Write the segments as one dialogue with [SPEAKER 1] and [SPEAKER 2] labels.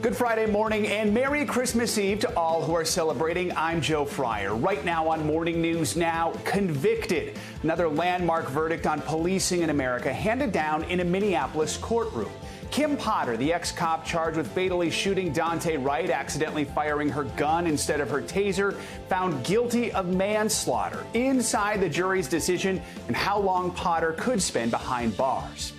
[SPEAKER 1] Good Friday morning and Merry Christmas Eve to all who are celebrating. I'm Joe Fryer. Right now on Morning News Now, convicted. Another landmark verdict on policing in America handed down in a Minneapolis courtroom. Kim Potter, the ex-cop charged with fatally shooting DAUNTE Wright, accidentally firing her gun instead of her taser, found guilty of manslaughter. Inside the jury's decision and how long Potter could spend behind bars.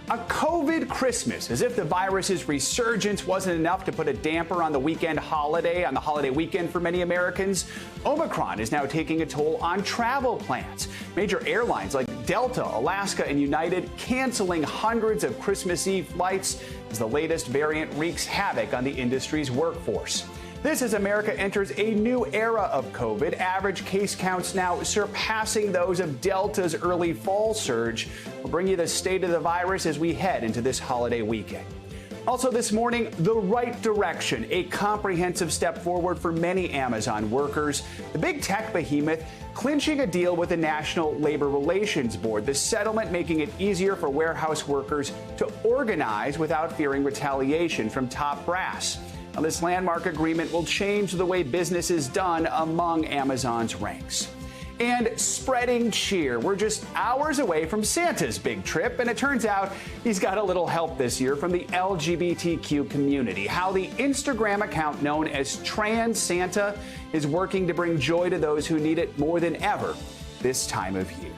[SPEAKER 1] A COVID Christmas, as if the virus's resurgence wasn't enough to put a damper on the holiday weekend for many Americans. Omicron is now taking a toll on travel plans. Major airlines like Delta, Alaska, and United canceling hundreds of Christmas Eve flights as the latest variant wreaks havoc on the industry's workforce. This as America enters a new era of COVID, average case counts now surpassing those of Delta's early fall surge. We'll bring you the state of the virus as we head into this holiday weekend. Also this morning, the right direction, a comprehensive step forward for many Amazon workers. The big tech behemoth clinching a deal with the National Labor Relations Board, the settlement making it easier for warehouse workers to organize without fearing retaliation from top brass. Now, this landmark agreement will change the way business is done among Amazon's ranks. And spreading cheer. We're just hours away from Santa's big trip, and it turns out he's got a little help this year from the LGBTQ community. How the Instagram account known as Trans Santa is working to bring joy to those who need it more than ever this time of year.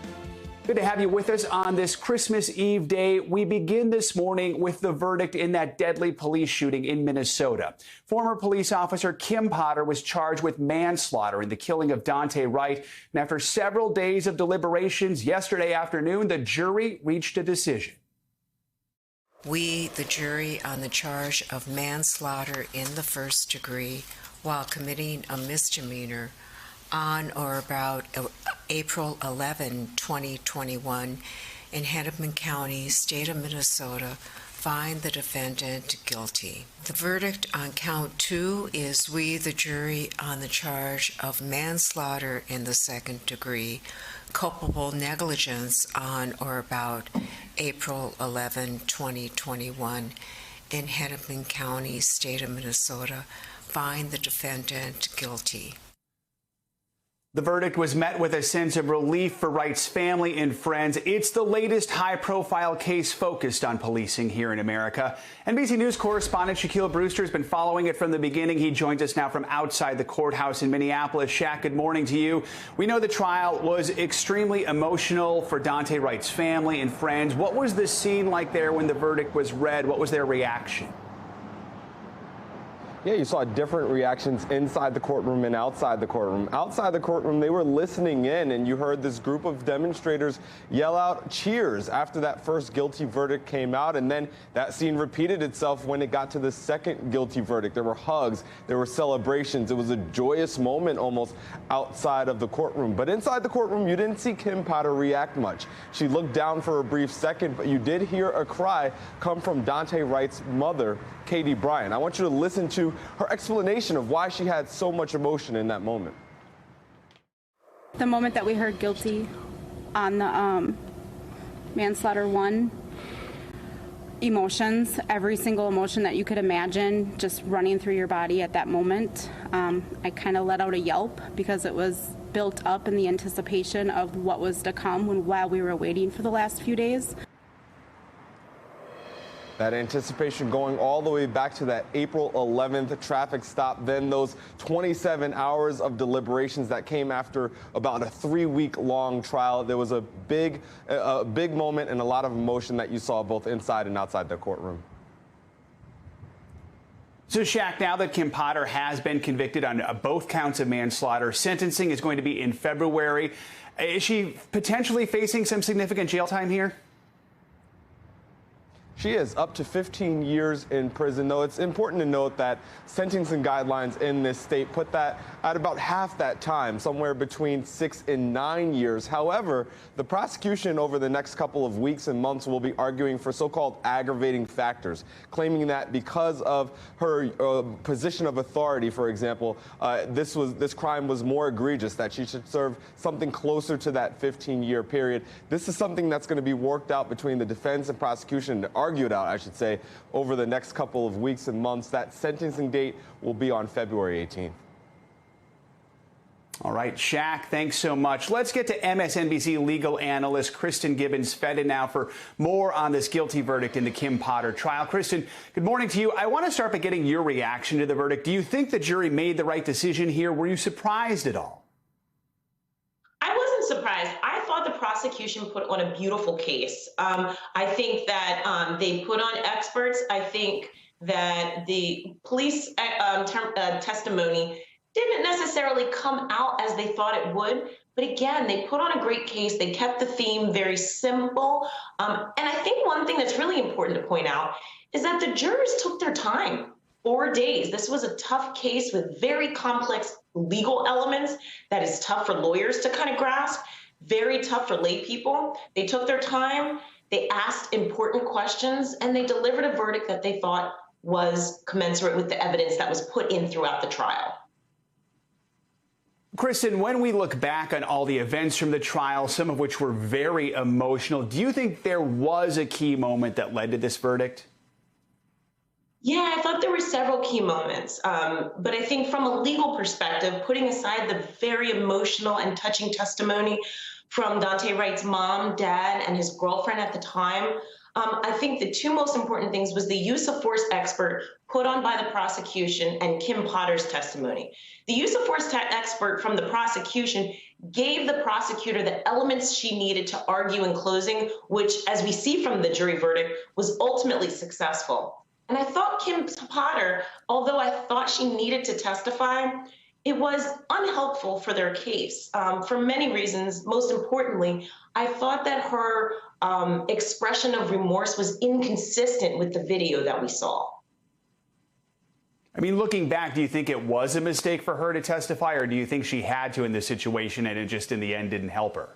[SPEAKER 1] Good to have you with us on this Christmas Eve day. We begin this morning with the verdict in that deadly police shooting in Minnesota. Former police officer Kim Potter was charged with manslaughter in the killing of DAUNTE Wright. And after several days of deliberations yesterday afternoon, the jury reached a decision.
[SPEAKER 2] We, the jury, on the charge of manslaughter in the first degree while committing a misdemeanor on or about April 11, 2021, in Hennepin County, state of Minnesota, find the defendant guilty. The verdict on count 2 is we, the jury, on the charge of manslaughter in the second degree, culpable negligence on or about April 11, 2021, in Hennepin County, state of Minnesota, find the defendant guilty.
[SPEAKER 1] The verdict was met with a sense of relief for Wright's family and friends. It's the latest high-profile case focused on policing here in America. NBC News correspondent SHAQUILLE Brewster has been following it from the beginning. He joins us now from outside the courthouse in Minneapolis. Shaq, good morning to you. We know the trial was extremely emotional for DAUNTE Wright's family and friends. What was the scene like there when the verdict was read? What was their reaction?
[SPEAKER 3] Yeah, you saw different reactions inside the courtroom and outside the courtroom. Outside the courtroom, they were listening in, and you heard this group of demonstrators yell out cheers after that first guilty verdict came out, and then that scene repeated itself when it got to the second guilty verdict. There were hugs, there were celebrations. It was a joyous moment almost outside of the courtroom. But inside the courtroom, you didn't see Kim Potter react much. She looked down for a brief second, but you did hear a cry come from DAUNTE Wright's mother, Katie Bryan. I want you to listen to her explanation of why she had so much emotion in that moment.
[SPEAKER 4] The moment that we heard guilty on the manslaughter 1, emotions, every single emotion that you could imagine just running through your body at that moment. I kind of let out a yelp because it was built up in the anticipation of what was to come while we were waiting for the last few days.
[SPEAKER 3] That anticipation going all the way back to that April 11th traffic stop, then those 27 hours of deliberations that came after about a 3-week-long trial. There was a big moment and a lot of emotion that you saw both inside and outside the courtroom.
[SPEAKER 1] So, Shaq, now that Kim Potter has been convicted on both counts of manslaughter, sentencing is going to be in February. Is she potentially facing some significant jail time here?
[SPEAKER 3] She is up to 15 years in prison, though it's important to note that sentencing guidelines in this state put that at about half that time, somewhere between 6 and 9 years. However, the prosecution over the next couple of weeks and months will be arguing for so-called aggravating factors, claiming that because of her position of authority, for example, this crime was more egregious, that she should serve something closer to that 15-year period. This is something that's going to be worked out between the defense and prosecution. The argue it out, I should say, over the next couple of weeks and months. That sentencing date will be on February 18th.
[SPEAKER 1] All right, Shaq, thanks so much. Let's get to MSNBC legal analyst Kristen Gibbons-Fedden now for more on this guilty verdict in the Kim Potter trial. Kristen, good morning to you. I want to start by getting your reaction to the verdict. Do you think the jury made the right decision here? Were you surprised at all?
[SPEAKER 5] I wasn't surprised. I thought the prosecution put on a beautiful case. I think that they put on experts. I think that the police testimony didn't necessarily come out as they thought it would. But again, they put on a great case. They kept the theme very simple. And I think one thing that's really important to point out is that the jurors took their time. 4 days. This was a tough case with very complex legal elements that is tough for lawyers to kind of grasp, very tough for lay people. They took their time, they asked important questions, and they delivered a verdict that they thought was commensurate with the evidence that was put in throughout the trial.
[SPEAKER 1] Kristen, when we look back on all the events from the trial, some of which were very emotional, do you think there was a key moment that led to this verdict?
[SPEAKER 5] Yeah, I thought there were several key moments. But I think from a legal perspective, putting aside the very emotional and touching testimony from Daunte Wright's mom, dad, and his girlfriend at the time, I think the two most important things was the use of force expert put on by the prosecution and Kim Potter's testimony. The use of force expert from the prosecution gave the prosecutor the elements she needed to argue in closing, which, as we see from the jury verdict, was ultimately successful. And I thought Kim Potter, although I thought she needed to testify, it was unhelpful for their case for many reasons. Most importantly, I thought that her expression of remorse was inconsistent with the video that we saw.
[SPEAKER 1] I mean, looking back, do you think it was a mistake for her to testify, or do you think she had to in this situation and it just in the end didn't help her?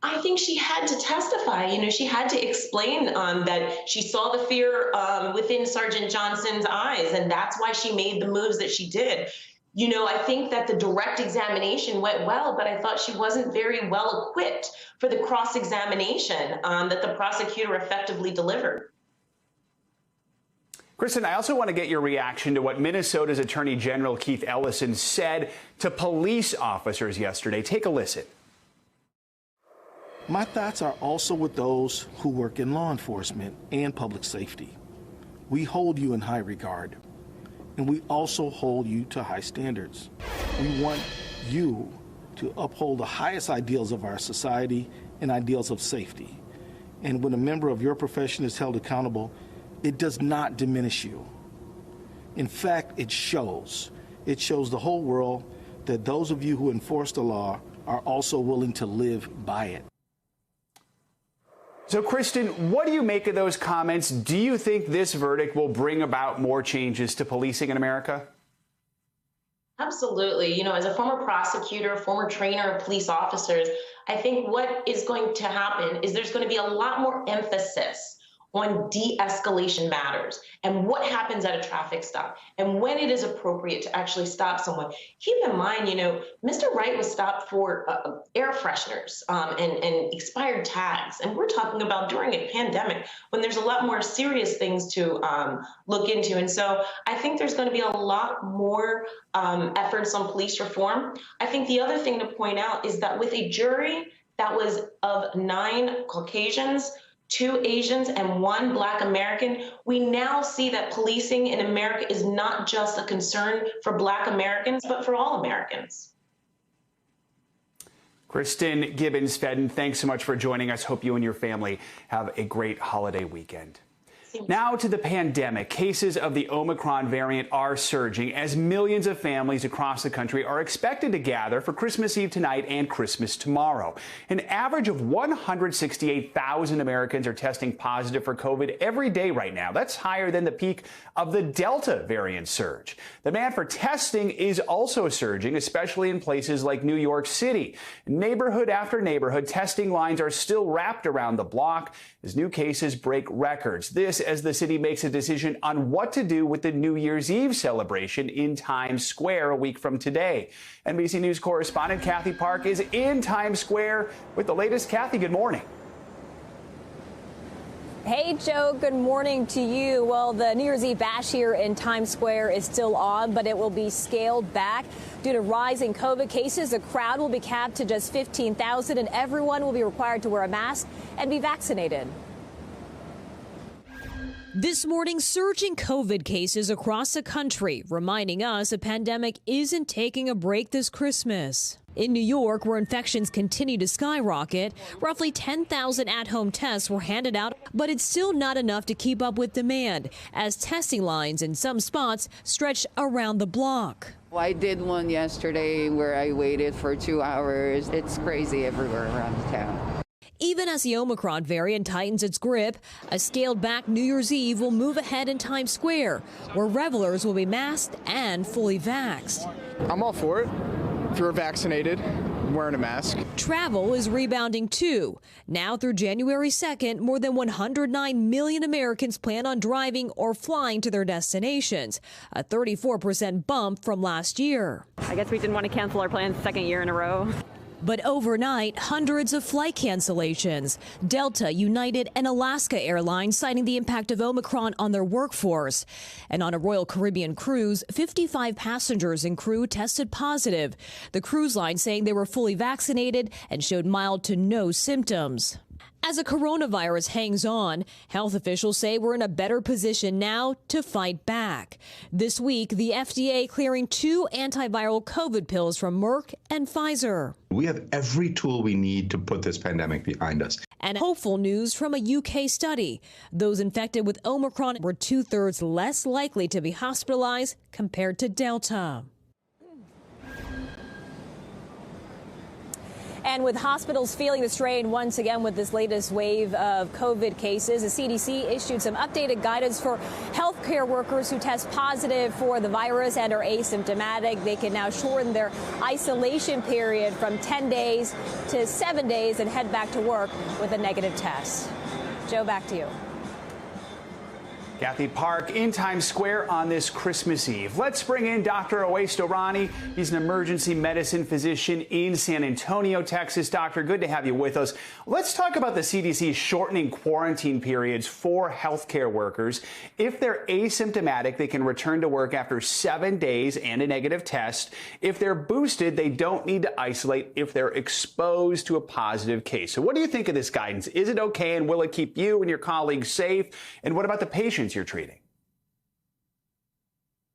[SPEAKER 5] I think she had to testify. You know, she had to explain that she saw the fear within Sergeant Johnson's eyes, and that's why she made the moves that she did. You know, I think that the direct examination went well, but I thought she wasn't very well equipped for the cross-examination that the prosecutor effectively delivered.
[SPEAKER 1] Kristen, I also want to get your reaction to what Minnesota's Attorney General Keith Ellison said to police officers yesterday. Take a listen.
[SPEAKER 6] My thoughts are also with those who work in law enforcement and public safety. We hold you in high regard, and we also hold you to high standards. We want you to uphold the highest ideals of our society and ideals of safety. And when a member of your profession is held accountable, it does not diminish you. In fact, it shows. It shows the whole world that those of you who enforce the law are also willing to live by it.
[SPEAKER 1] So, Kristen, what do you make of those comments? Do you think this verdict will bring about more changes to policing in America?
[SPEAKER 5] Absolutely. You know, as a former prosecutor, former trainer of police officers, I think what is going to happen is there's going to be a lot more emphasis on de-escalation matters and what happens at a traffic stop and when it is appropriate to actually stop someone. Keep in mind, you know, Mr. Wright was stopped for air fresheners and expired tags. And we're talking about during a pandemic when there's a lot more serious things to look into. And so I think there's going to be a lot more efforts on police reform. I think the other thing to point out is that with a jury that was of 9 Caucasians, 2 Asians, and 1 Black American, we now see that policing in America is not just a concern for Black Americans, but for all Americans.
[SPEAKER 1] Kristen Gibbons-Fedden, thanks so much for joining us. Hope you and your family have a great holiday weekend. Now to the pandemic. Cases of the Omicron variant are surging as millions of families across the country are expected to gather for Christmas Eve tonight and Christmas tomorrow. An average of 168,000 Americans are testing positive for COVID every day right now. That's higher than the peak of the Delta variant surge. The demand for testing is also surging, especially in places like New York City. Neighborhood after neighborhood, testing lines are still wrapped around the block as new cases break records. This as the city makes a decision on what to do with the New Year's Eve celebration in Times Square a week from today. NBC News correspondent Kathy Park is in Times Square with the latest. Kathy, good morning.
[SPEAKER 7] Hey, Joe, good morning to you. Well, the New Year's Eve bash here in Times Square is still on, but it will be scaled back. Due to rising COVID cases, the crowd will be capped to just 15,000, and everyone will be required to wear a mask and be vaccinated.
[SPEAKER 8] This morning, surging COVID cases across the country, reminding us a pandemic isn't taking a break this Christmas. In New York, where infections continue to skyrocket, roughly 10,000 at-home tests were handed out, but it's still not enough to keep up with demand, as testing lines in some spots stretch around the block.
[SPEAKER 9] I did one yesterday where I waited for 2 hours. It's crazy everywhere around town.
[SPEAKER 8] Even as the Omicron variant tightens its grip, a scaled-back New Year's Eve will move ahead in Times Square, where revelers will be masked and fully vaxxed.
[SPEAKER 10] I'm all for it. If you're vaccinated, wearing a mask.
[SPEAKER 8] Travel is rebounding too. Now through January 2nd, more than 109 million Americans plan on driving or flying to their destinations, a 34% bump from last year.
[SPEAKER 11] I guess we didn't want to cancel our plans second year in a row.
[SPEAKER 8] But overnight, hundreds of flight cancellations. Delta, United, and Alaska Airlines citing the impact of Omicron on their workforce. And on a Royal Caribbean cruise, 55 passengers and crew tested positive. The cruise line saying they were fully vaccinated and showed mild to no symptoms. As the coronavirus hangs on, health officials say we're in a better position now to fight back. This week, the FDA clearing 2 antiviral COVID pills from Merck and Pfizer.
[SPEAKER 12] We have every tool we need to put this pandemic behind us.
[SPEAKER 8] And hopeful news from a UK study. Those infected with Omicron were 2/3 less likely to be hospitalized compared to Delta.
[SPEAKER 7] And with hospitals feeling the strain once again with this latest wave of COVID cases, the CDC issued some updated guidance for healthcare workers who test positive for the virus and are asymptomatic. They can now shorten their isolation period from 10 days to 7 days and head back to work with a negative test. Joe, back to you.
[SPEAKER 1] Kathy Park in Times Square on this Christmas Eve. Let's bring in Dr. OWAIS DURRANI. He's an emergency medicine physician in San Antonio, Texas. Doctor, good to have you with us. Let's talk about the CDC shortening quarantine periods for healthcare workers. If they're asymptomatic, they can return to work after 7 days and a negative test. If they're boosted, they don't need to isolate if they're exposed to a positive case. So what do you think of this guidance? Is it okay, and will it keep you and your colleagues safe? And what about the patients you're treating?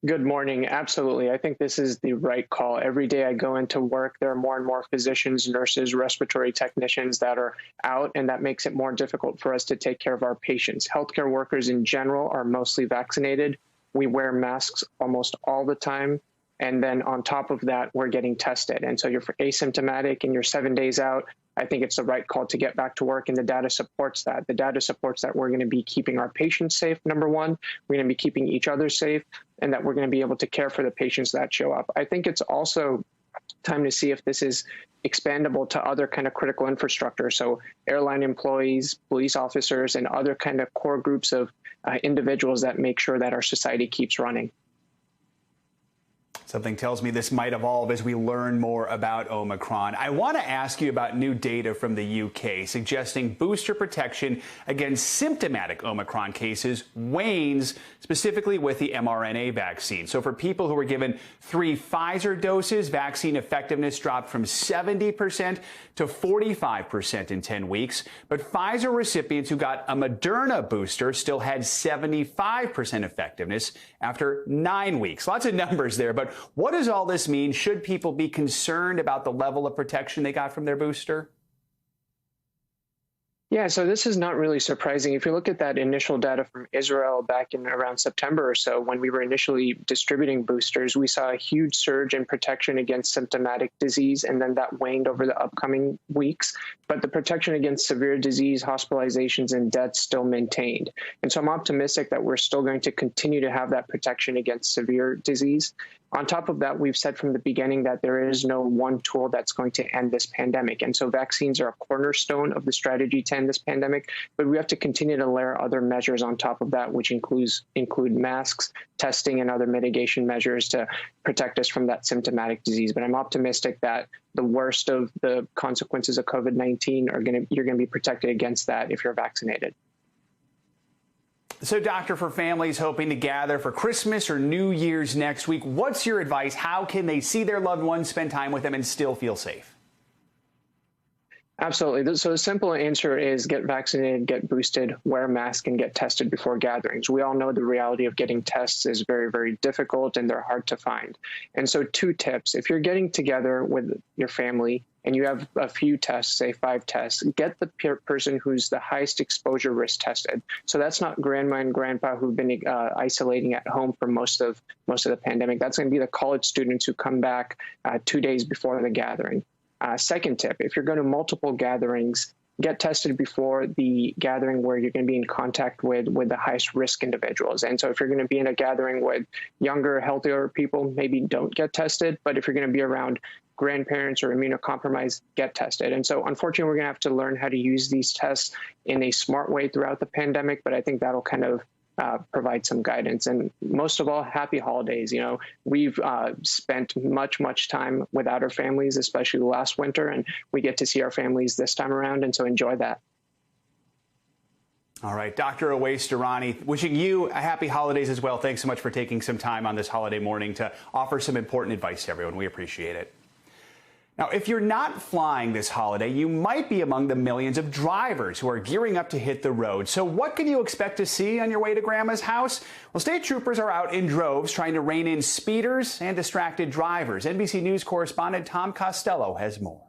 [SPEAKER 13] Good morning. Absolutely. I think this is the right call. Every day I go into work, there are more and more physicians, nurses, respiratory technicians that are out, and that makes it more difficult for us to take care of our patients. Healthcare workers in general are mostly vaccinated. We wear masks almost all the time. And then on top of that, we're getting tested. And so you're asymptomatic and you're 7 days out. I think it's the right call to get back to work, and the data supports that. The data supports that we're going to be keeping our patients safe, number one. We're going to be keeping each other safe, and that we're going to be able to care for the patients that show up. I think it's also time to see if this is expandable to other kind of critical infrastructure. So airline employees, police officers, and other kind of core groups of individuals that make sure that our society keeps running.
[SPEAKER 1] Something tells me this might evolve as we learn more about Omicron. I want to ask you about new data from the UK suggesting booster protection against symptomatic Omicron cases wanes, specifically with the mRNA vaccine. So for people who were given 3 Pfizer doses, vaccine effectiveness dropped from 70% to 45% in 10 weeks. But Pfizer recipients who got a Moderna booster still had 75% effectiveness after 9 weeks. Lots of numbers there, but what does all this mean? Should people be concerned about the level of protection they got from their booster?
[SPEAKER 13] Yeah, so this is not really surprising. If you look at that initial data from Israel back in around September or so, when we were initially distributing boosters, we saw a huge surge in protection against symptomatic disease, and then that waned over the upcoming weeks. But the protection against severe disease, hospitalizations, and deaths still maintained. And so I'm optimistic that we're still going to continue to have that protection against severe disease. On top of that, we've said from the beginning that there is no one tool that's going to end this pandemic. And so vaccines are a cornerstone of the strategy to end this pandemic, but we have to continue to layer other measures on top of that, which include masks, testing, and other mitigation measures to protect us from that symptomatic disease. But I'm optimistic that the worst of the consequences of COVID-19 you're going to be protected against that if you're vaccinated.
[SPEAKER 1] So, doctor, for families hoping to gather for Christmas or New Year's next week, what's your advice? How can they see their loved ones, spend time with them, and still feel safe?
[SPEAKER 13] Absolutely. So the simple answer is get vaccinated, get boosted, wear a mask, and get tested before gatherings. We all know the reality of getting tests is very, very difficult and they're hard to find. And so 2 tips. If you're getting together with your family and you have a few tests, say 5 tests, get the person who's the highest exposure risk tested. So that's not grandma and grandpa who've been isolating at home for most of the pandemic. That's going to be the college students who come back 2 days before the gathering. Second tip, if you're going to multiple gatherings, get tested before the gathering where you're going to be in contact with the highest risk individuals. And so if you're going to be in a gathering with younger, healthier people, maybe don't get tested. But if you're going to be around grandparents or immunocompromised, get tested. And so unfortunately, we're going to have to learn how to use these tests in a smart way throughout the pandemic. But I think that'll kind of provide some guidance. And most of all, happy holidays. You know, we've spent much time without our families, especially last winter, and we get to see our families this time around. And so enjoy that.
[SPEAKER 1] All right, Dr. OWAIS DURRANI, wishing you a happy holidays as well. Thanks so much for taking some time on this holiday morning to offer some important advice to everyone. We appreciate it. Now, if you're not flying this holiday, you might be among the millions of drivers who are gearing up to hit the road. So what can you expect to see on your way to Grandma's house? Well, state troopers are out in droves trying to rein in speeders and distracted drivers. NBC News correspondent Tom Costello has more.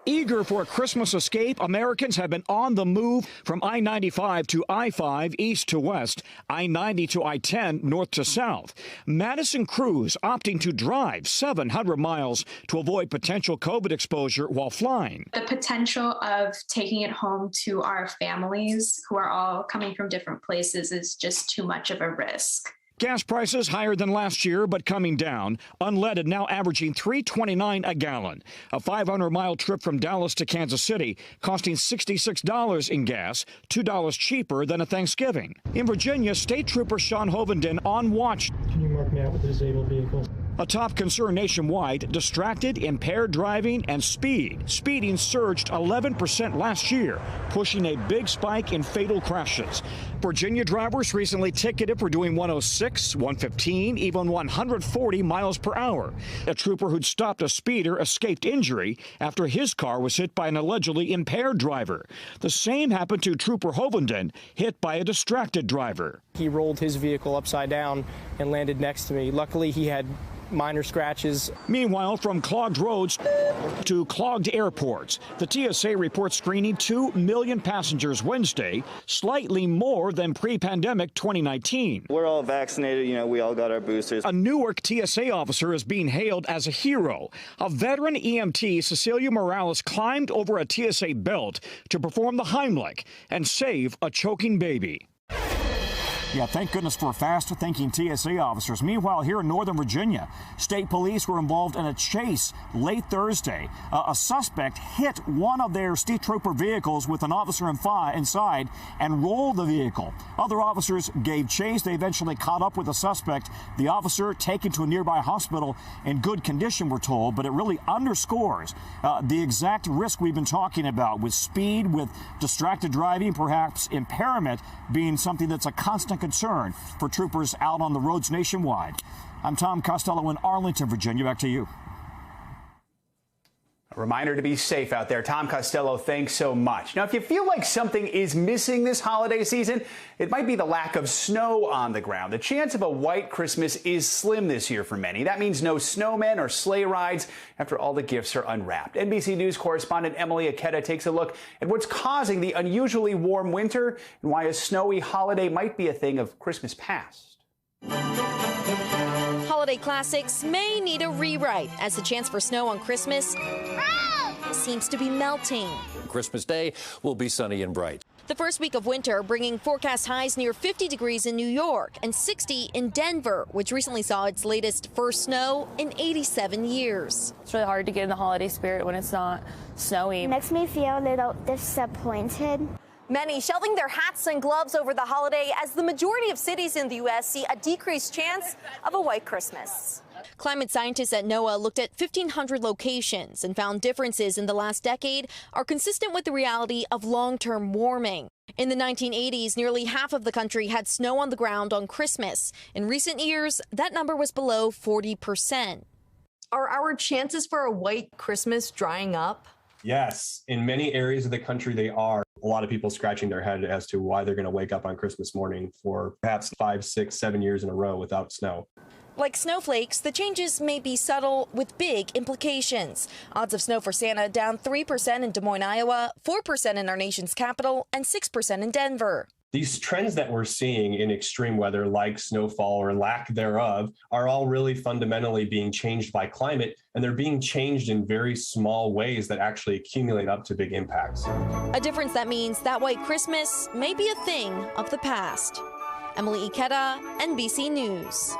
[SPEAKER 14] Eager for a Christmas escape, Americans have been on the move from I-95 to I-5 east to west, I-90 to I-10 north to south. Madison CRUZ opting to drive 700 miles to avoid potential COVID exposure while flying.
[SPEAKER 15] The potential of taking it home to our families who are all coming from different places is just too much of a risk.
[SPEAKER 14] Gas prices higher than last year, but coming down. Unleaded now averaging $3.29 a gallon. A 500-mile trip from Dallas to Kansas City costing $66 in gas, $2 cheaper than a Thanksgiving. In Virginia, State Trooper Sean Hovenden on watch.
[SPEAKER 16] Can you mark me out with the disabled vehicles?
[SPEAKER 14] A top concern nationwide, distracted, impaired driving, and speed. Speeding surged 11% last year, pushing a big spike in fatal crashes. Virginia drivers recently ticketed for doing 106, 115, even 140 miles per hour. A trooper who'd stopped a speeder escaped injury after his car was hit by an allegedly impaired driver. The same happened to Trooper Hovenden, hit by a distracted driver.
[SPEAKER 16] He rolled his vehicle upside down and landed next to me. Luckily, he had minor scratches.
[SPEAKER 14] Meanwhile, from clogged roads to clogged airports, the TSA reports screening 2 million passengers Wednesday, slightly more than pre-pandemic 2019.
[SPEAKER 17] We're all vaccinated, we all got our boosters.
[SPEAKER 14] A Newark TSA officer is being hailed as a hero. A veteran EMT, Cecilia Morales, climbed over a TSA belt to perform the Heimlich and save a choking baby. Yeah, thank goodness for faster-thinking TSA officers. Meanwhile, here in Northern Virginia, state police were involved in a chase late Thursday. A suspect hit one of their state trooper vehicles with an officer inside and rolled the vehicle. Other officers gave chase. They eventually caught up with the suspect. The officer taken to a nearby hospital in good condition, we're told, but it really underscores the exact risk we've been talking about with speed, with distracted driving, perhaps impairment being something that's a constant concern for troopers out on the roads nationwide. I'm Tom Costello in Arlington, Virginia. Back to you.
[SPEAKER 1] A reminder to be safe out there. Tom Costello, thanks so much. Now, if you feel like something is missing this holiday season, it might be the lack of snow on the ground. The chance of a white Christmas is slim this year for many. That means no snowmen or sleigh rides after all the gifts are unwrapped. NBC News correspondent Emily Aketa takes a look at what's causing the unusually warm winter and why a snowy holiday might be a thing of Christmas past.
[SPEAKER 18] Holiday classics may need a rewrite as the chance for snow on Christmas seems to be melting.
[SPEAKER 19] Christmas Day will be sunny and bright.
[SPEAKER 18] The first week of winter bringing forecast highs near 50 degrees in New York and 60 in Denver, which recently saw its latest first snow in 87 years.
[SPEAKER 20] It's really hard to get in the holiday spirit when it's not snowy.
[SPEAKER 21] It makes me feel a little disappointed.
[SPEAKER 18] Many shelving their hats and gloves over the holiday as the majority of cities in the U.S. see a decreased chance of a white Christmas. Climate scientists at NOAA looked at 1,500 locations and found differences in the last decade are consistent with the reality of long-term warming. In the 1980s, nearly half of the country had snow on the ground on Christmas. In recent years, that number was below 40%.
[SPEAKER 2] Are our chances for a white Christmas drying up?
[SPEAKER 22] Yes, in many areas of the country, they are. A lot of people scratching their head as to why they're going to wake up on Christmas morning for perhaps 5, 6, 7 years in a row without snow.
[SPEAKER 18] Like snowflakes, the changes may be subtle with big implications. Odds of snow for Santa down 3% in Des Moines, Iowa, 4% in our nation's capital, and 6% in Denver.
[SPEAKER 22] These trends that we're seeing in extreme weather, like snowfall or lack thereof, are all really fundamentally being changed by climate, and they're being changed in very small ways that actually accumulate up to big impacts.
[SPEAKER 18] A difference that means that white Christmas may be a thing of the past. Emily Ikeda, NBC News.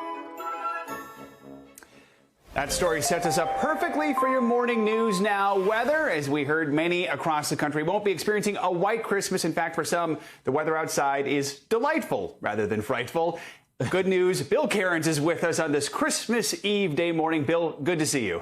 [SPEAKER 1] That story sets us up perfectly for your morning news now. Weather, as we heard, many across the country won't be experiencing a white Christmas. In fact, for some, the weather outside is delightful rather than frightful. Good news, Bill Cairns is with us on this Christmas Eve day morning. Bill, good to see you.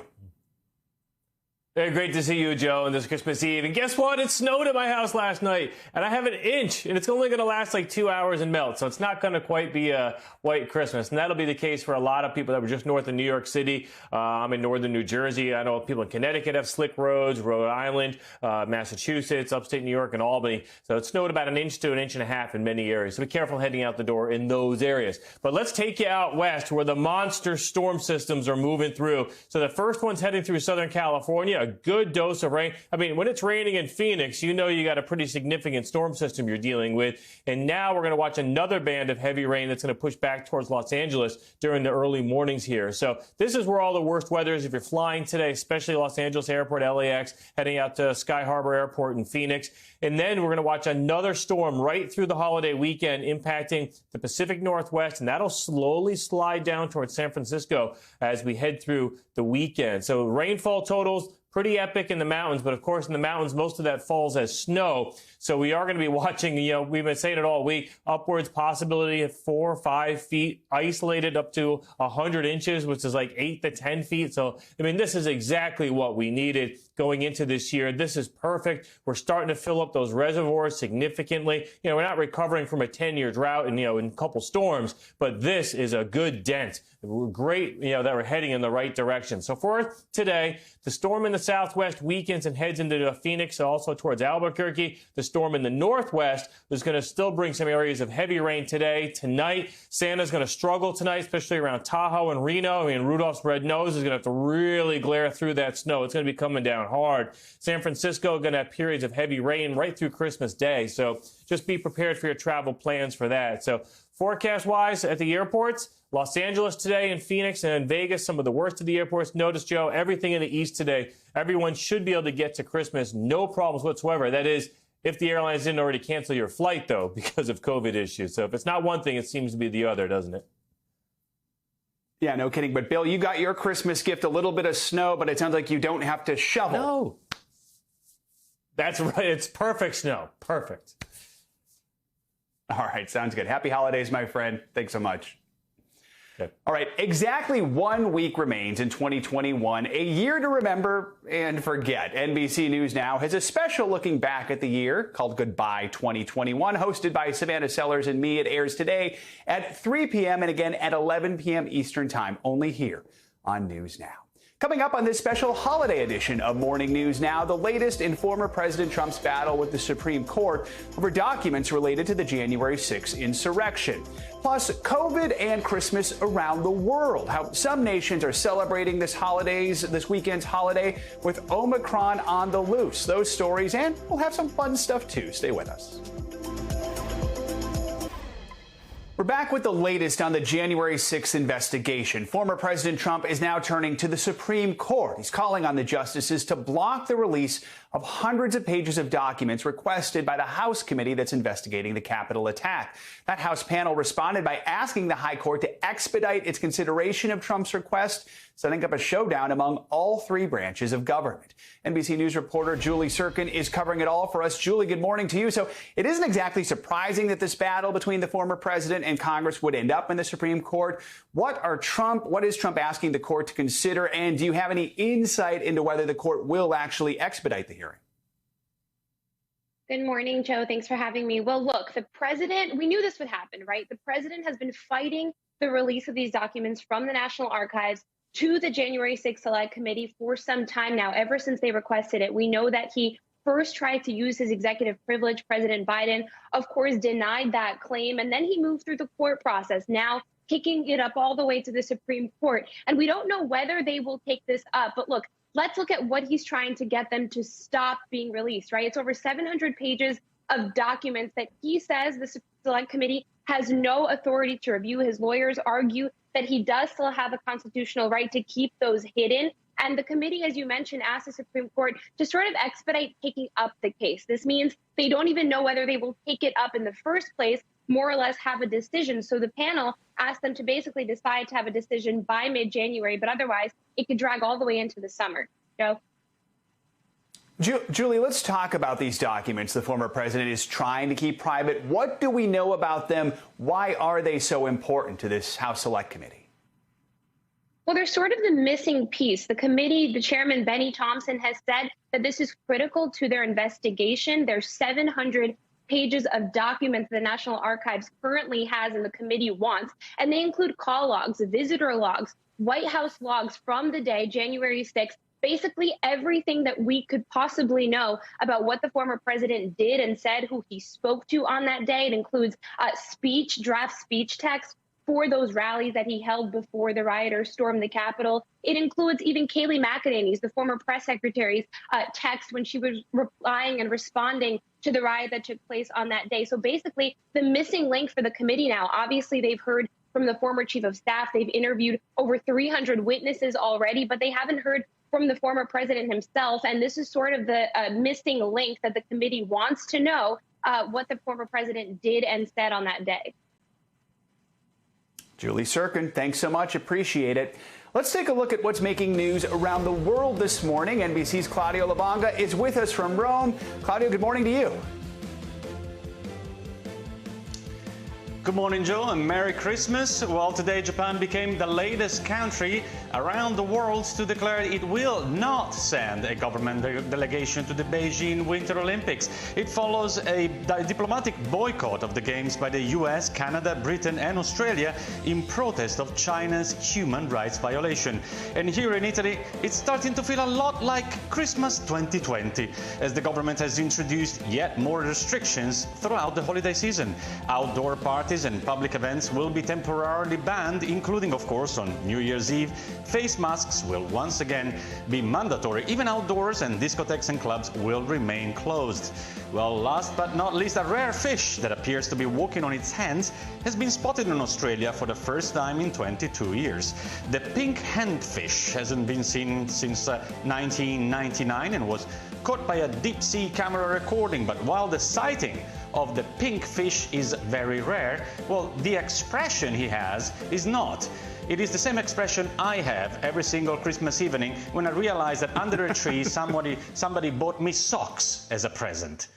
[SPEAKER 23] Hey, great to see you, Joe, on this Christmas Eve. And guess what? It snowed at my house last night, and I have an inch, and it's only going to last like 2 hours and melt, so it's not going to quite be a white Christmas. And that'll be the case for a lot of people that were just north of New York City. I'm in northern New Jersey. I know people in Connecticut have slick roads, Rhode Island, Massachusetts, upstate New York, and Albany. So it snowed about an inch to an inch and a half in many areas. So be careful heading out the door in those areas. But let's take you out west where the monster storm systems are moving through. So the first one's heading through Southern California. A good dose of rain. I mean, when it's raining in Phoenix, you know you got a pretty significant storm system you're dealing with. And now we're going to watch another band of heavy rain that's going to push back towards Los Angeles during the early mornings here. So this is where all the worst weather is if you're flying today, especially Los Angeles Airport, LAX, heading out to Sky Harbor Airport in Phoenix. And then we're going to watch another storm right through the holiday weekend impacting the Pacific Northwest, and that'll slowly slide down towards San Francisco as we head through the weekend. So rainfall totals, pretty epic in the mountains, but of course in the mountains, most of that falls as snow. So we are going to be watching, we've been saying it all week, upwards possibility of 4 or 5 feet, isolated up to 100 inches, which is like 8 to 10 feet. So, I mean, this is exactly what we needed going into this year. This is perfect. We're starting to fill up those reservoirs significantly. We're not recovering from a 10-year drought and, in a couple storms, but this is a good dent. We're great, that we're heading in the right direction. So for today, the storm in the southwest weakens and heads into Phoenix, also towards Albuquerque. The storm in the northwest is going to still bring some areas of heavy rain today. Tonight, Santa's going to struggle tonight, especially around Tahoe and Reno. I mean, Rudolph's red nose is going to have to really glare through that snow. It's going to be coming down hard. San Francisco going to have periods of heavy rain right through Christmas Day. So just be prepared for your travel plans for that. So forecast-wise at the airports, Los Angeles today and Phoenix and Vegas, some of the worst of the airports. Notice, Joe, everything in the east today, everyone should be able to get to Christmas. No problems whatsoever. That is, if the airlines didn't already cancel your flight, though, because of COVID issues. So if it's not one thing, it seems to be the other, doesn't it?
[SPEAKER 1] Yeah, no kidding. But, Bill, you got your Christmas gift, a little bit of snow, but it sounds like you don't have to shovel.
[SPEAKER 23] No. That's right. It's perfect snow. Perfect.
[SPEAKER 1] All right. Sounds good. Happy holidays, my friend. Thanks so much.
[SPEAKER 23] Okay.
[SPEAKER 1] All right, exactly 1 week remains in 2021, a year to remember and forget. NBC News Now has a special looking back at the year called Goodbye 2021, hosted by Savannah Sellers and me. It airs today at 3 p.m. and again at 11 p.m. Eastern Time, only here on News Now. Coming up on this special holiday edition of Morning News Now, the latest in former President Trump's battle with the Supreme Court over documents related to the January 6th insurrection. Plus, COVID and Christmas around the world. How some nations are celebrating this weekend's holiday with Omicron on the loose. Those stories, and we'll have some fun stuff too. Stay with us. We're back with the latest on the January 6th investigation. Former President Trump is now turning to the Supreme Court. He's calling on the justices to block the release of hundreds of pages of documents requested by the House committee that's investigating the Capitol attack. That House panel responded by asking the High Court to expedite its consideration of Trump's request, setting up a showdown among all three branches of government. NBC News reporter Julie Sirkin is covering it all for us. Julie, good morning to you. So it isn't exactly surprising that this battle between the former president and Congress would end up in the Supreme Court. What is Trump asking the court to consider? And do you have any insight into whether the court will actually expedite the hearing?
[SPEAKER 3] Good morning, Joe. Thanks for having me. Well, look, the president, we knew this would happen, right? The president has been fighting the release of these documents from the National Archives to the January 6th Select Committee for some time now, ever since they requested it. We know that he first tried to use his executive privilege. President Biden, of course, denied that claim, and then he moved through the court process, now kicking it up all the way to the Supreme Court. And we don't know whether they will take this up, but look, let's look at what he's trying to get them to stop being released, right? It's over 700 pages of documents that he says the Select Committee has no authority to review. His lawyers argue that he does still have a constitutional right to keep those hidden. And the committee, as you mentioned, asked the Supreme Court to sort of expedite taking up the case. This means they don't even know whether they will take it up in the first place, more or less have a decision. So the panel asked them to basically decide to have a decision by mid-January, but otherwise it could drag all the way into the summer. Joe?
[SPEAKER 1] Julie, let's talk about these documents the former president is trying to keep private. What do we know about them? Why are they so important to this House Select Committee?
[SPEAKER 3] Well, they're sort of the missing piece. The committee, the chairman, Benny Thompson, has said that this is critical to their investigation. There's 700 pages of documents the National Archives currently has and the committee wants, and they include call logs, visitor logs, White House logs from the day, January 6th, basically everything that we could possibly know about what the former president did and said, who he spoke to on that day. It includes draft speech text for those rallies that he held before the rioters stormed the Capitol. It includes even Kayleigh McEnany's, the former press secretary's, text when she was replying and responding to the riot that took place on that day. So basically, the missing link for the committee now, obviously they've heard from the former chief of staff. They've interviewed over 300 witnesses already, but they haven't heard from the former president himself. And this is sort of the missing link that the committee wants to know what the former president did and said on that day.
[SPEAKER 1] Julie Sirkin, thanks so much. Appreciate it. Let's take a look at what's making news around the world this morning. NBC's Claudio Labonga is with us from Rome. Claudio, good morning to you.
[SPEAKER 4] Good morning, Joe, and Merry Christmas. Well, today Japan became the latest country around the world to declare it will not send a government delegation to the Beijing Winter Olympics. It follows a diplomatic boycott of the Games by the US, Canada, Britain and Australia in protest of China's human rights violation. And here in Italy, it's starting to feel a lot like Christmas 2020, as the government has introduced yet more restrictions throughout the holiday season. Outdoor parties and public events will be temporarily banned, including, of course, on New Year's Eve. Face masks will once again be mandatory. Even outdoors, and discotheques and clubs will remain closed. Well, last but not least, a rare fish that appears to be walking on its hands has been spotted in Australia for the first time in 22 years. The pink handfish hasn't been seen since 1999 and was caught by a deep-sea camera recording. But while the sighting of the pink fish is very rare, well, the expression he has is not. It is the same expression I have every single Christmas evening when I realize that under a tree somebody bought me socks as a present.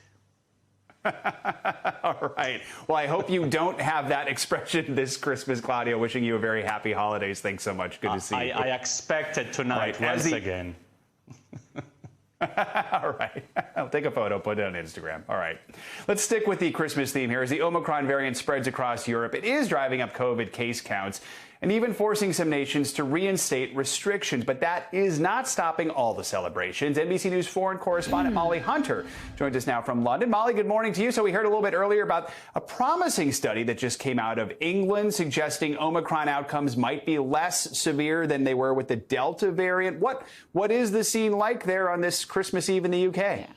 [SPEAKER 1] All right. Well, I hope you don't have that expression this Christmas, Claudio. Wishing you a very happy holidays. Thanks so much. Good to see you.
[SPEAKER 4] I expect it tonight once again.
[SPEAKER 1] All right. I'll take a photo, put it on Instagram. All right. Let's stick with the Christmas theme here. As the Omicron variant spreads across Europe, it is driving up COVID case counts and even forcing some nations to reinstate restrictions. But that is not stopping all the celebrations. NBC News foreign correspondent Molly Hunter joins us now from London. Molly, good morning to you. So we heard a little bit earlier about a promising study that just came out of England suggesting Omicron outcomes might be less severe than they were with the Delta variant. What is the scene like there on this Christmas Eve in the UK?
[SPEAKER 6] Yeah.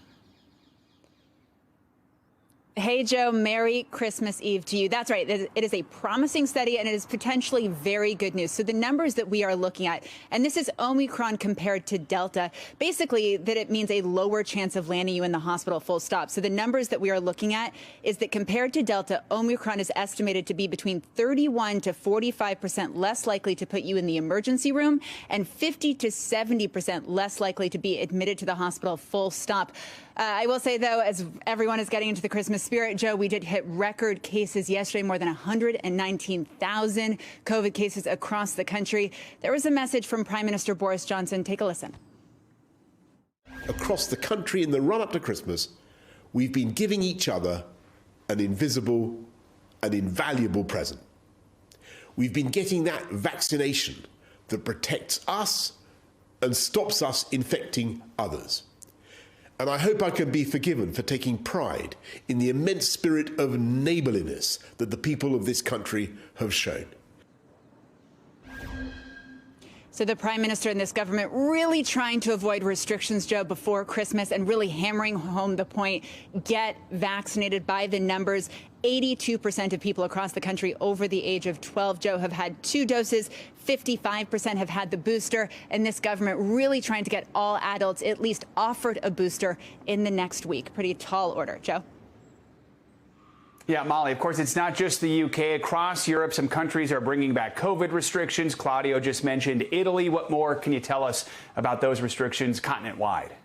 [SPEAKER 6] Hey, Joe, Merry Christmas Eve to you. That's right. It is a promising study, and it is potentially very good news. So the numbers that we are looking at, and this is Omicron compared to Delta, basically that it means a lower chance of landing you in the hospital, full stop. So the numbers that we are looking at is that compared to Delta, Omicron is estimated to be between 31 to 45% less likely to put you in the emergency room and 50 to 70% less likely to be admitted to the hospital, full stop. I will say, though, as everyone is getting into the Christmas spirit, Joe, we did hit record cases yesterday, more than 119,000 COVID cases across the country. There was a message from Prime Minister Boris Johnson. Take a listen.
[SPEAKER 24] Across the country in the run-up to Christmas,
[SPEAKER 5] we've been giving each other an invisible and invaluable present. We've been getting that vaccination that protects us and stops us infecting others. And I hope I can be forgiven for taking pride in the immense spirit of neighbourliness that the people of this country have shown.
[SPEAKER 6] So the Prime Minister and this government really trying to avoid restrictions, Joe, before Christmas and really hammering home the point, get vaccinated. By the numbers. 82% of people across the country over the age of 12, Joe, have had 2 doses. 55% have had the booster. And this government really trying to get all adults at least offered a booster in the next week. Pretty tall order. Joe?
[SPEAKER 1] Yeah, Molly, of course, it's not just the UK. Across Europe, some countries are bringing back COVID restrictions. Claudio just mentioned Italy. What more can you tell us about those restrictions continent-wide?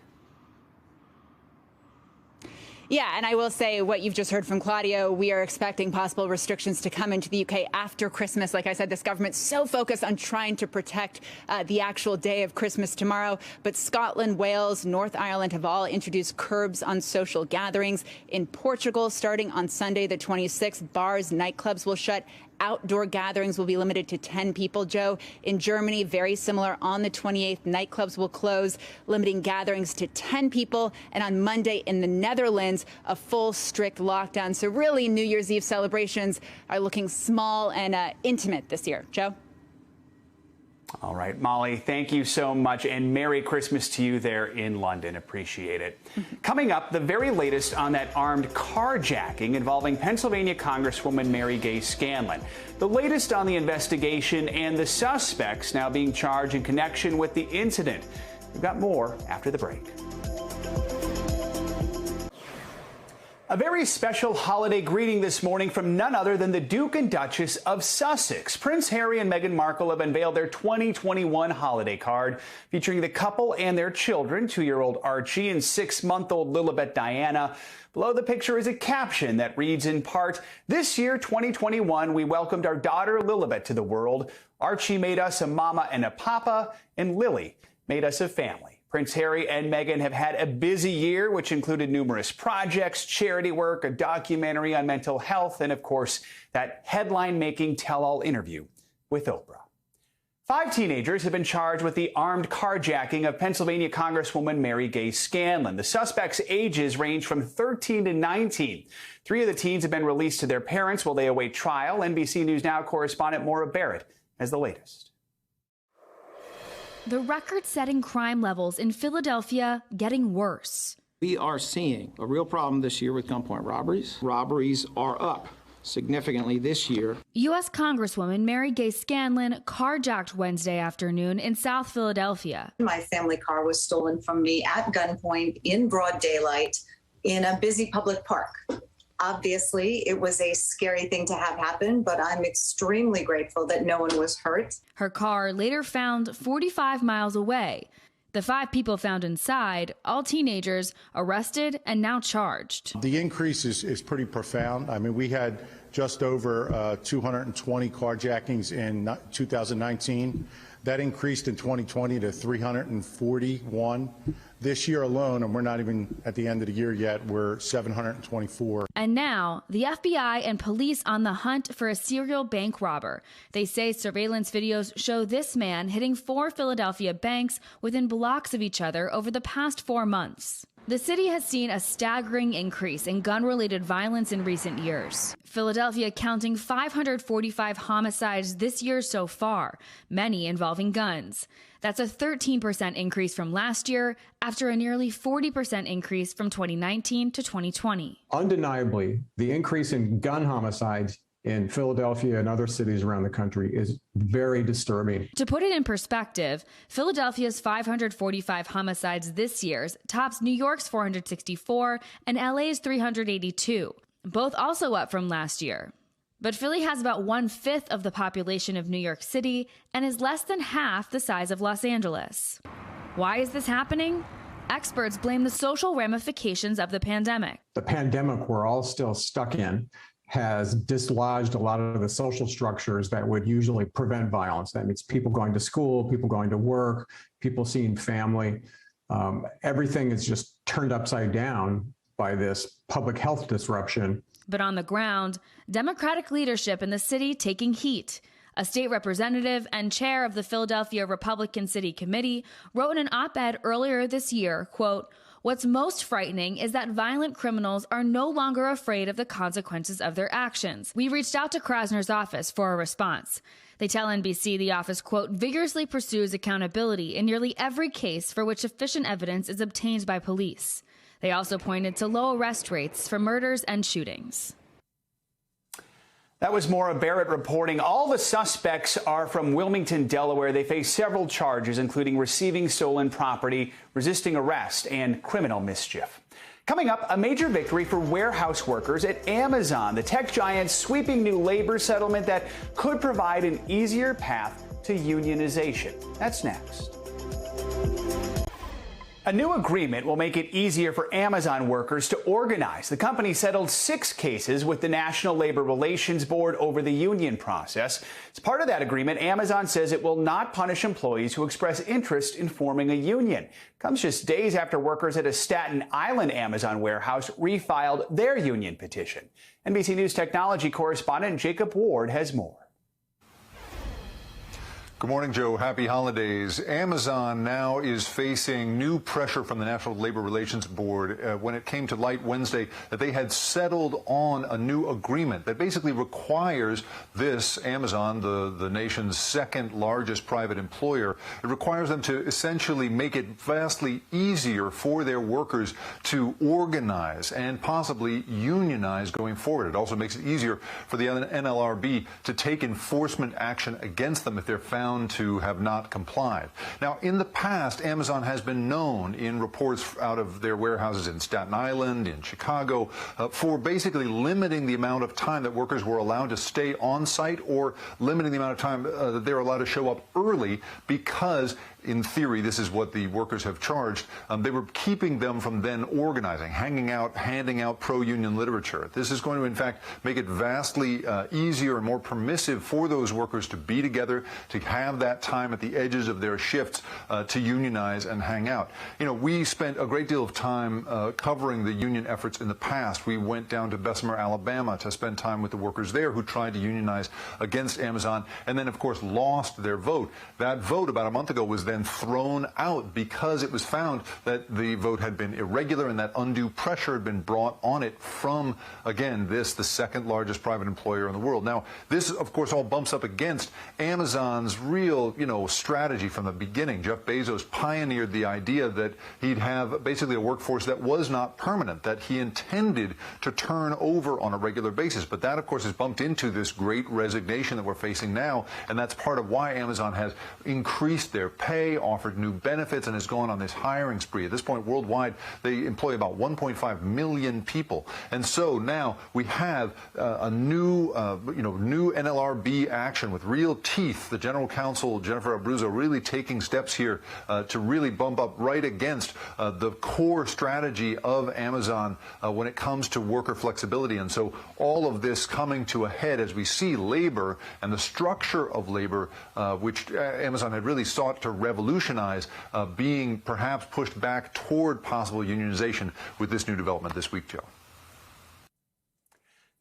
[SPEAKER 6] Yeah, and I will say what you've just heard from Claudio, we are expecting possible restrictions to come into the UK after Christmas. Like I said, this government's so focused on trying to protect the actual day of Christmas tomorrow. But Scotland, Wales, North Ireland have all introduced curbs on social gatherings. In Portugal, starting on Sunday, the 26th, bars, nightclubs will shut. Outdoor gatherings will be limited to 10 people, Joe. In Germany, very similar. On the 28th, nightclubs will close, limiting gatherings to 10 people. And on Monday in the Netherlands, a full strict lockdown. So really, New Year's Eve celebrations are looking small and intimate this year. Joe?
[SPEAKER 1] All right, Molly, thank you so much, and Merry Christmas to you there in London. Appreciate it. Coming up, the very latest on that armed carjacking involving Pennsylvania Congresswoman Mary Gay Scanlon. The latest on the investigation and the suspects now being charged in connection with the incident. We've got more after the break. A very special holiday greeting this morning from none other than the Duke and Duchess of Sussex. Prince Harry and Meghan Markle have unveiled their 2021 holiday card featuring the couple and their children, 2-year-old Archie and 6-month-old Lilibet Diana. Below the picture is a caption that reads in part, "This year, 2021, we welcomed our daughter Lilibet to the world. Archie made us a mama and a papa, and Lily made us a family." Prince Harry and Meghan have had a busy year, which included numerous projects, charity work, a documentary on mental health, and, of course, that headline-making tell-all interview with Oprah. 5 teenagers have been charged with the armed carjacking of Pennsylvania Congresswoman Mary Gay Scanlon. The suspects' ages range from 13 to 19. 3 of the teens have been released to their parents while they await trial. NBC News Now correspondent Maura Barrett has the latest.
[SPEAKER 9] The record-setting crime levels in Philadelphia getting worse.
[SPEAKER 10] We are seeing a real problem this year with gunpoint robberies. Robberies are up significantly this year.
[SPEAKER 9] U.S. Congresswoman Mary Gay Scanlon carjacked Wednesday afternoon in South Philadelphia.
[SPEAKER 24] My family car was stolen from me at gunpoint in broad daylight in a busy public park. Obviously, it was a scary thing to have happen, but I'm extremely grateful that no one was hurt.
[SPEAKER 9] Her car later found 45 miles away. The 5 people found inside, all teenagers, arrested and now charged.
[SPEAKER 25] The increase is pretty profound. I mean, we had just over 220 carjackings in 2019. That increased in 2020 to 341. This year alone, and we're not even at the end of the year yet, we're 724.
[SPEAKER 9] And now, the FBI and police on the hunt for a serial bank robber. They say surveillance videos show this man hitting 4 Philadelphia banks within blocks of each other over the past 4 months. The city has seen a staggering increase in gun-related violence in recent years. Philadelphia counting 545 homicides this year so far, many involving guns. That's a 13% increase from last year, after a nearly 40% increase from 2019 to 2020.
[SPEAKER 26] Undeniably, the increase in gun homicides in Philadelphia and other cities around the country is very disturbing.
[SPEAKER 9] To put it in perspective, Philadelphia's 545 homicides this year tops New York's 464 and LA's 382, both also up from last year. But Philly has about 1/5 of the population of New York City and is less than half the size of Los Angeles. Why is this happening? Experts blame the social ramifications of the pandemic.
[SPEAKER 26] The pandemic we're all still stuck in has dislodged a lot of the social structures that would usually prevent violence. That means people going to school, people going to work, people seeing family. Everything is just turned upside down by this public health disruption.
[SPEAKER 9] But on the ground, Democratic leadership in the city taking heat. A state representative and chair of the Philadelphia Republican City Committee wrote in an op-ed earlier this year, quote, "What's most frightening is that violent criminals are no longer afraid of the consequences of their actions." We reached out to Krasner's office for a response. They tell NBC the office, quote, "vigorously pursues accountability in nearly every case for which sufficient evidence is obtained by police." They also pointed to low arrest rates for murders and shootings.
[SPEAKER 1] That was Maura Barrett reporting. All the suspects are from Wilmington, Delaware. They face several charges, including receiving stolen property, resisting arrest, and criminal mischief. Coming up, a major victory for warehouse workers at Amazon. The tech giant's sweeping new labor settlement that could provide an easier path to unionization. That's next. A new agreement will make it easier for Amazon workers to organize. The company settled 6 cases with the National Labor Relations Board over the union process. As part of that agreement, Amazon says it will not punish employees who express interest in forming a union. Comes just days after workers at a Staten Island Amazon warehouse refiled their union petition. NBC News technology correspondent Jacob Ward has more.
[SPEAKER 7] Good morning, Joe. Happy holidays. Amazon now is facing new pressure from the National Labor Relations Board when it came to light Wednesday that they had settled on a new agreement that basically requires this, Amazon, the nation's second largest private employer, it requires them to essentially make it vastly easier for their workers to organize and possibly unionize going forward. It also makes it easier for the NLRB to take enforcement action against them if they're found to have not complied. Now, in the past, Amazon has been known in reports out of their warehouses in Staten Island, in Chicago, for basically limiting the amount of time that workers were allowed to stay on site or limiting the amount of time that they're allowed to show up early because, in theory, this is what the workers have charged. They were keeping them from then organizing, hanging out, handing out pro-union literature. This is going to, in fact, make it vastly easier and more permissive for those workers to be together, to have that time at the edges of their shifts to unionize and hang out. You know, we spent a great deal of time covering the union efforts in the past. We went down to Bessemer, Alabama to spend time with the workers there who tried to unionize against Amazon and then, of course, lost their vote. That vote about a month ago was then thrown out because it was found that the vote had been irregular and that undue pressure had been brought on it from, again, the second largest private employer in the world. Now, this, of course, all bumps up against Amazon's real, strategy from the beginning. Jeff Bezos pioneered the idea that he'd have basically a workforce that was not permanent, that he intended to turn over on a regular basis. But that, of course, has bumped into this great resignation that we're facing now, and that's part of why Amazon has increased their pay, offered new benefits, and has gone on this hiring spree. At this point, worldwide, they employ about 1.5 million people. And so now we have a new NLRB action with real teeth. The General Counsel, Jennifer Abruzzo, really taking steps here to really bump up right against the core strategy of Amazon when it comes to worker flexibility. And so all of this coming to a head as we see labor and the structure of labor, which Amazon had really sought to revolutionize, being perhaps pushed back toward possible unionization with this new development this week, Joe.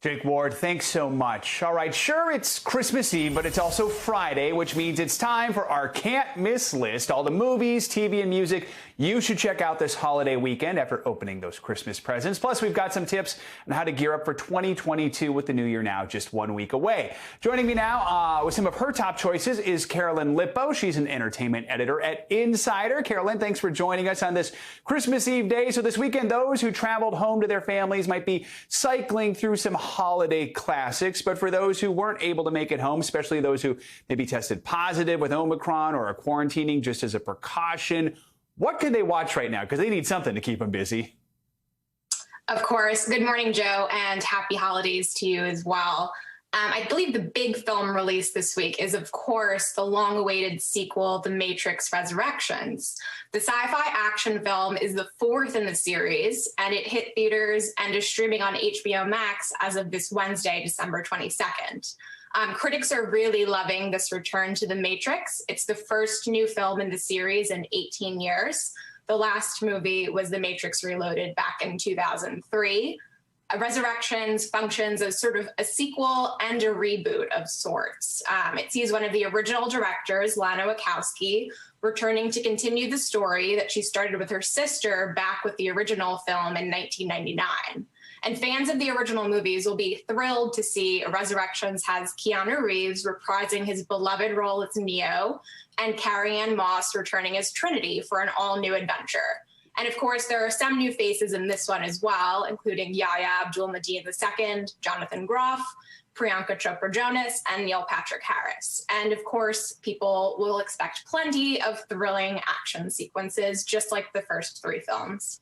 [SPEAKER 1] Jake Ward, thanks so much. All right, sure, it's Christmas Eve, but it's also Friday, which means it's time for our can't miss list. All the movies, TV, and music you should check out this holiday weekend after opening those Christmas presents. Plus, we've got some tips on how to gear up for 2022 with the new year now just 1 week away. Joining me now with some of her top choices is Carolyn Lippo. She's an entertainment editor at Insider. Carolyn, thanks for joining us on this Christmas Eve day. So this weekend, those who traveled home to their families might be cycling through some holiday classics. But for those who weren't able to make it home, especially those who maybe tested positive with Omicron or are quarantining just as a precaution, what can they watch right now? Because they need something to keep them busy.
[SPEAKER 8] Of course. Good morning, Joe, and happy holidays to you as well. I believe the big film release this week is, of course, the long-awaited sequel, The Matrix Resurrections. The sci-fi action film is the 4th in the series, and it hit theaters and is streaming on HBO Max as of this Wednesday, December 22nd. Critics are really loving this return to The Matrix. It's the first new film in the series in 18 years. The last movie was The Matrix Reloaded back in 2003. Resurrections functions as sort of a sequel and a reboot of sorts. It sees one of the original directors, Lana Wachowski, returning to continue the story that she started with her sister back with the original film in 1999. And fans of the original movies will be thrilled to see Resurrections has Keanu Reeves reprising his beloved role as Neo and Carrie-Anne Moss returning as Trinity for an all-new adventure. And of course, there are some new faces in this one as well, including Yahya Abdul-Mateen II, Jonathan Groff, Priyanka Chopra Jonas, and Neil Patrick Harris. And of course, people will expect plenty of thrilling action sequences, just like the first three films.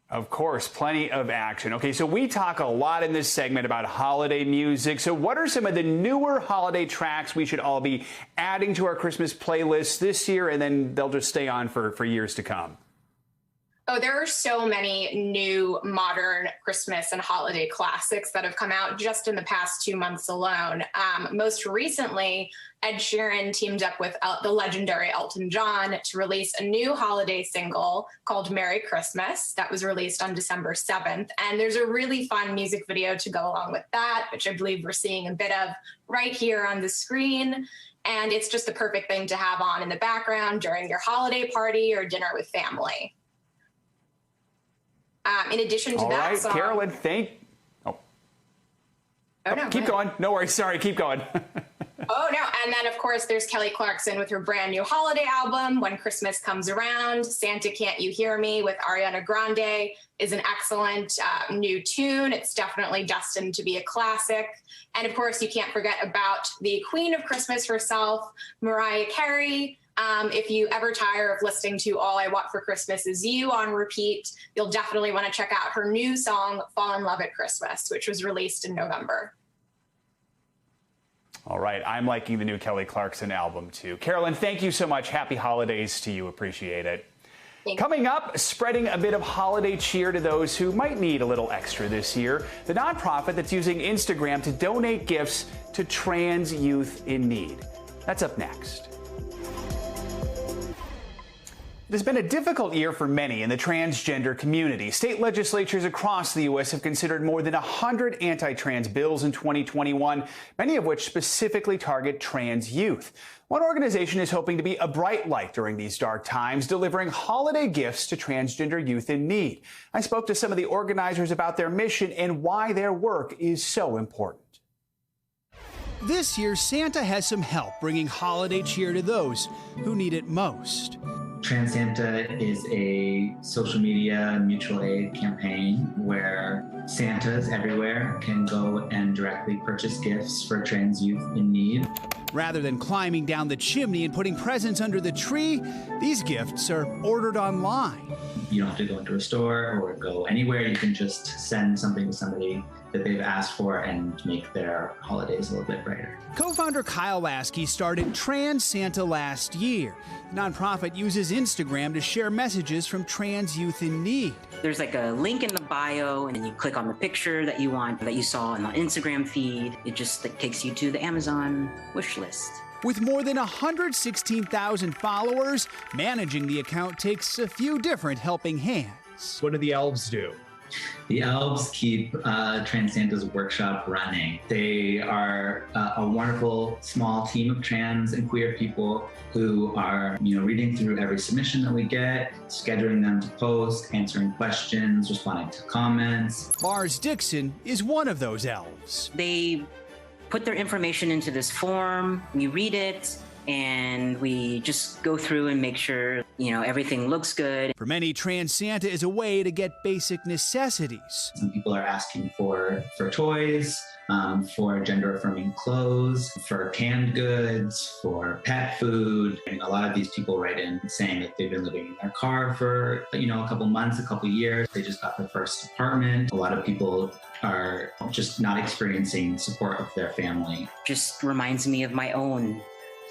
[SPEAKER 1] Of course, plenty of action. Okay, so we talk a lot in this segment about holiday music. So what are some of the newer holiday tracks we should all be adding to our Christmas playlist this year, and then they'll just stay on for years to come?
[SPEAKER 8] Oh, there are so many new modern Christmas and holiday classics that have come out just in the past 2 months alone. Most recently, Ed Sheeran teamed up with the legendary Elton John to release a new holiday single called Merry Christmas that was released on December 7th. And there's a really fun music video to go along with that, which I believe we're seeing a bit of right here on the screen. And it's just the perfect thing to have on in the background during your holiday party or dinner with family. In addition to that song...
[SPEAKER 1] Carolyn, keep going. No worries. Sorry, keep going.
[SPEAKER 8] Oh, no. And then, of course, there's Kelly Clarkson with her brand new holiday album, When Christmas Comes Around. Santa Can't You Hear Me with Ariana Grande is an excellent new tune. It's definitely destined to be a classic. And, of course, you can't forget about the Queen of Christmas herself, Mariah Carey. If you ever tire of listening to All I Want for Christmas Is You on repeat, you'll definitely want to check out her new song, Fall in Love at Christmas, which was released in November.
[SPEAKER 1] All right. I'm liking the new Kelly Clarkson album, too. Carolyn, thank you so much. Happy holidays to you. Appreciate it. Coming up, spreading a bit of holiday cheer to those who might need a little extra this year. The nonprofit that's using Instagram to donate gifts to trans youth in need. That's up next. It has been a difficult year for many in the transgender community. State legislatures across the U.S. have considered more than 100 anti-trans bills in 2021, many of which specifically target trans youth. One organization is hoping to be a bright light during these dark times, delivering holiday gifts to transgender youth in need. I spoke to some of the organizers about their mission and why their work is so important.
[SPEAKER 11] This year, Santa has some help bringing holiday cheer to those who need it most.
[SPEAKER 12] Trans Santa is a social media mutual aid campaign where Santas everywhere can go and directly purchase gifts for trans youth in need.
[SPEAKER 11] Rather than climbing down the chimney and putting presents under the tree, these gifts are ordered online.
[SPEAKER 12] You don't have to go into a store or go anywhere. You can just send something to somebody that they've asked for and make their holidays a little bit brighter.
[SPEAKER 11] Co-founder Kyle Lasky started Trans Santa last year. The nonprofit uses Instagram to share messages from trans youth in need.
[SPEAKER 13] There's like a link in the bio, and then you click on the picture that you want, that you saw on the Instagram feed. It just takes you to the Amazon wish list.
[SPEAKER 11] With more than 116,000 followers, managing the account takes a few different helping hands.
[SPEAKER 15] What do the elves do?
[SPEAKER 12] The elves keep Trans Santa's workshop running. They are a wonderful small team of trans and queer people who are, reading through every submission that we get, scheduling them to post, answering questions, responding to comments.
[SPEAKER 11] Mars Dixon is one of those elves.
[SPEAKER 13] They put their information into this form, we read it, and we just go through and make sure, everything looks good.
[SPEAKER 11] For many, Trans Santa is a way to get basic necessities.
[SPEAKER 12] Some people are asking for toys, for gender-affirming clothes, for canned goods, for pet food. And a lot of these people write in saying that they've been living in their car for, a couple months, a couple years. They just got their first apartment. A lot of people are just not experiencing support of their family.
[SPEAKER 13] Just reminds me of my own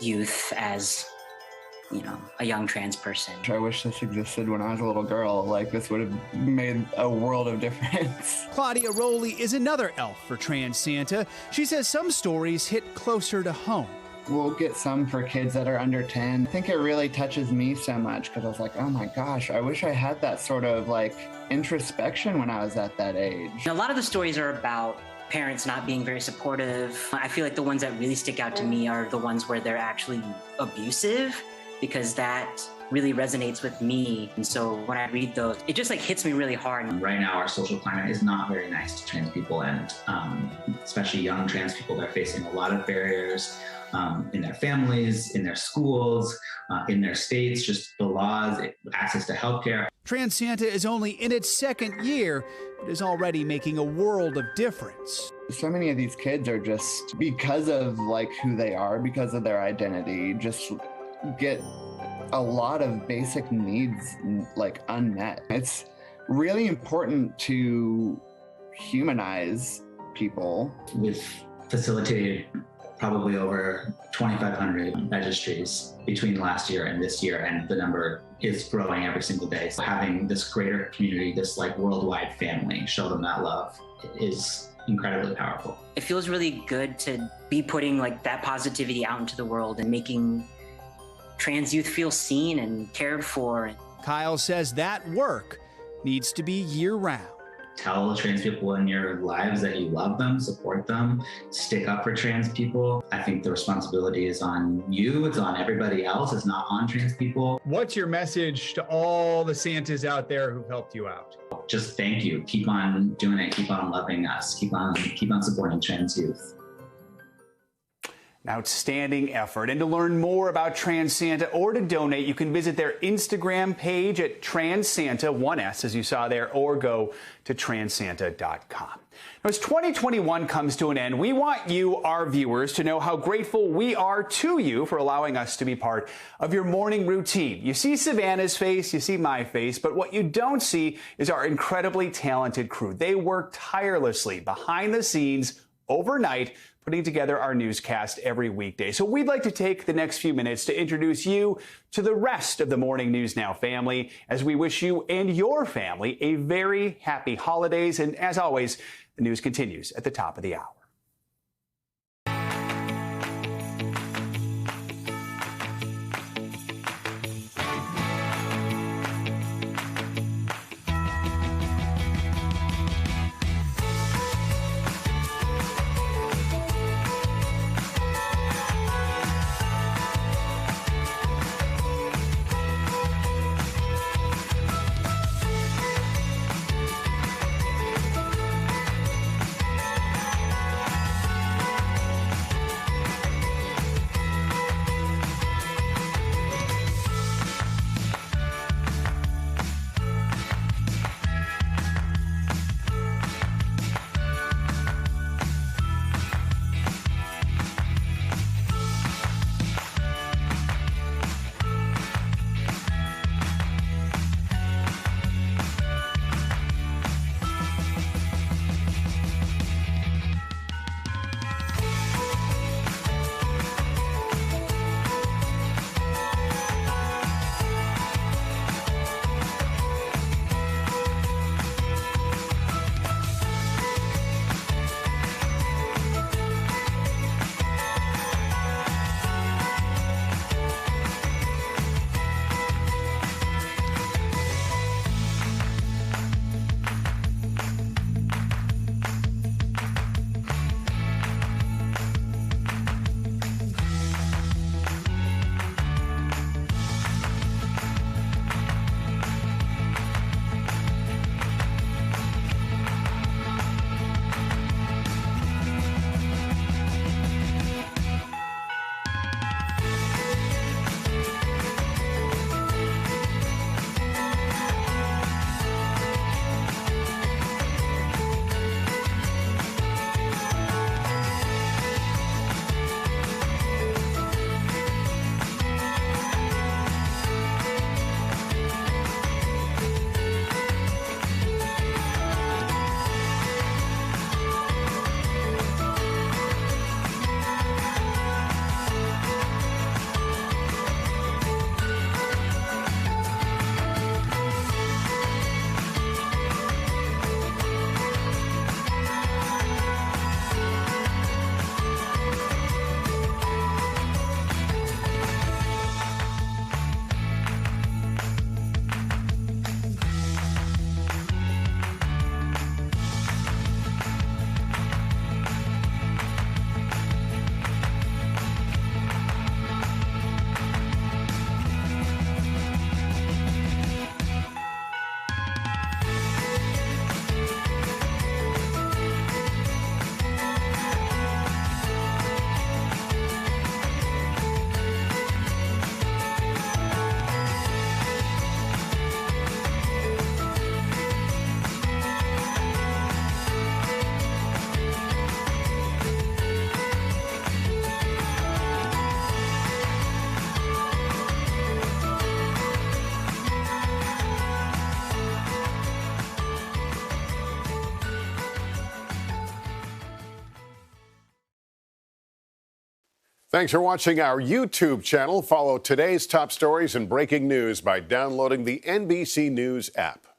[SPEAKER 13] youth as, a young trans person.
[SPEAKER 16] I wish this existed when I was a little girl. This would have made a world of difference.
[SPEAKER 11] Claudia Rowley is another elf for Trans Santa. She says some stories hit closer to home.
[SPEAKER 16] We'll get some for kids that are under 10. I think it really touches me so much because I was like, oh my gosh, I wish I had that sort of like introspection when I was at that age.
[SPEAKER 13] A lot of the stories are about parents not being very supportive. I feel like the ones that really stick out to me are the ones where they're actually abusive, because that really resonates with me. And so when I read those, it just like hits me really hard.
[SPEAKER 12] Right now, our social climate is not very nice to trans people, and especially young trans people. They're facing a lot of barriers in their families, in their schools, in their states, just the laws, access to healthcare.
[SPEAKER 11] Trans Santa is only in its second year, but is already making a world of difference.
[SPEAKER 16] So many of these kids are just, because of like who they are, because of their identity, just get a lot of basic needs like unmet. It's really important to humanize people.
[SPEAKER 12] We've facilitated probably over 2,500 registries between last year and this year, and the number is growing every single day. So having this greater community, this like worldwide family, show them that love is incredibly powerful.
[SPEAKER 13] It feels really good to be putting like that positivity out into the world and making trans youth feel seen and cared for.
[SPEAKER 11] Kyle says that work needs to be year-round.
[SPEAKER 12] Tell trans people in your lives that you love them, support them, stick up for trans people. I think the responsibility is on you, it's on everybody else, it's not on trans people.
[SPEAKER 14] What's your message to all the Santas out there who've helped you out?
[SPEAKER 12] Just thank you. Keep on doing it. Keep on loving us. Keep on supporting trans youth.
[SPEAKER 1] An outstanding effort. And to learn more about Trans Santa or to donate, you can visit their Instagram page at Trans Santa, 1S as you saw there, or go to transsanta.com. Now, as 2021 comes to an end, we want you, our viewers, to know how grateful we are to you for allowing us to be part of your morning routine. You see Savannah's face, you see my face, but what you don't see is our incredibly talented crew. They work tirelessly behind the scenes overnight, putting together our newscast every weekday. So we'd like to take the next few minutes to introduce you to the rest of the Morning News Now family, as we wish you and your family a very happy holidays. And as always, the news continues at the top of the hour.
[SPEAKER 2] Thanks for watching our YouTube channel. Follow today's top stories and breaking news by downloading the NBC News app.